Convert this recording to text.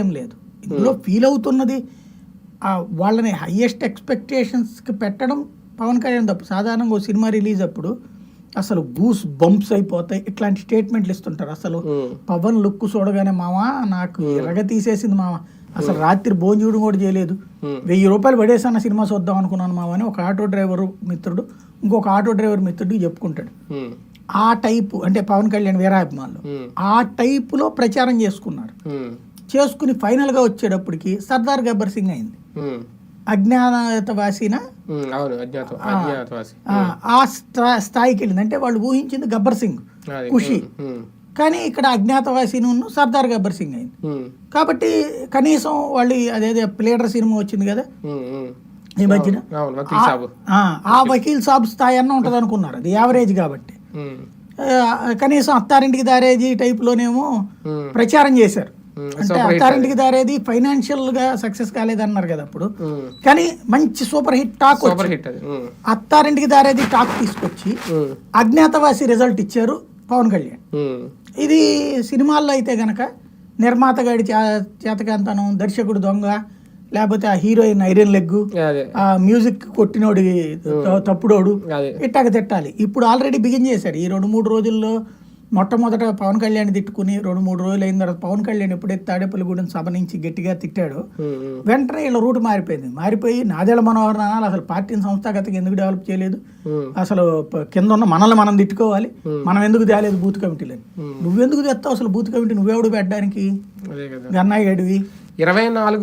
ఏం లేదు ఇందులో ఫీల్ అవుతున్నది వాళ్ళని హైయెస్ట్ ఎక్స్పెక్టేషన్స్కి పెట్టడం పవన్ కళ్యాణ్ తప్పు. సాధారణంగా ఓ సినిమా రిలీజ్ అప్పుడు అసలు గూస్ బంప్స్ అయిపోతాయి ఇట్లాంటి స్టేట్మెంట్లు ఇస్తుంటారు. అసలు పవన్ లుక్ చూడగానే మావా నాకు ఎరగ తీసేసింది మావా, అసలు రాత్రి భోజనం కూడా చేయలేదు, 1000 రూపాయలు పడేసాన సినిమా చూద్దాం అనుకున్నాను మావా అని ఒక ఆటో డ్రైవర్ మిత్రుడు ఇంకొక ఆటో డ్రైవర్ మిత్రుడికి చెప్పుకుంటాడు. ఆ టైపు అంటే పవన్ కళ్యాణ్ వీరాభిమానులు ఆ టైపులో ప్రచారం చేసుకున్నారు. చేసుకుని ఫైనల్గా వచ్చేటప్పటికి సర్దార్ గబ్బర్ సింగ్ అయింది. అజ్ఞాతవాసిన ఆ స్థాయికి వెళ్ళింది. అంటే వాళ్ళు ఊహించింది గబ్బర్ సింగ్ ఖుషి, కానీ ఇక్కడ అజ్ఞాతవాసిను సర్దార్ గబ్బర్ సింగ్ అయింది. కాబట్టి కనీసం వాళ్ళు అదేదో ప్లేడర్ సినిమా వచ్చింది కదా ఈ మధ్యన, ఆ వకీల్ సాబ్ స్థాయి అన్న ఉంటది అనుకున్నారు, అది యావరేజ్ కాబట్టి. కనీసం అత్తారింటికి దారేది టైప్లోనేమో ప్రచారం చేశారు. అంటే అత్తారింటికి దారేది ఫైనాన్షియల్ గా సక్సెస్ కాలేదన్నారు కదా అప్పుడు, కానీ మంచి super hit talk Attarintiki Daredi talk తీసుకొచ్చి అజ్ఞాతవాసి రిజల్ట్ ఇచ్చారు పవన్ కళ్యాణ్. ఇది సినిమాల్లో అయితే గనక నిర్మాత గాడి చేతకాంతనం, దర్శకుడు దొంగ, లేకపోతే ఆ హీరోయిన్ ఐరన్ లెగ్, ఆ మ్యూజిక్ కొట్టినోడి తప్పుడోడు ఇట్టాగ తిట్టాలి. ఇప్పుడు ఆల్రెడీ బిగిన్ చేశారు. ఈ 2-3 రోజుల్లో మొట్టమొదట పవన్ కళ్యాణ్ తిట్టుకుని 2-3 రోజులు అయిన తర్వాత పవన్ కళ్యాణ్ ఎప్పుడైతే తాడేపల్లిగూడెం సభ నుంచి గట్టిగా తిట్టాడో వెంటనే వీళ్ళ రూట్ మారిపోయి నాదెళ్ల మనోహర్ నానాలు అసలు పార్టీని సంస్థాగతంగా ఎందుకు డెవలప్ చేయలేదు, అసలు కింద ఉన్న మనల్ని మనం తిట్టుకోవాలి, మనం ఎందుకు తేలేదు బూత్ కమిటీలని, నువ్వెందుకు తెస్తావు అసలు బూత్ కమిటీ, నువ్వెవడు పెట్టడానికి గన్నయ్య గడివి 24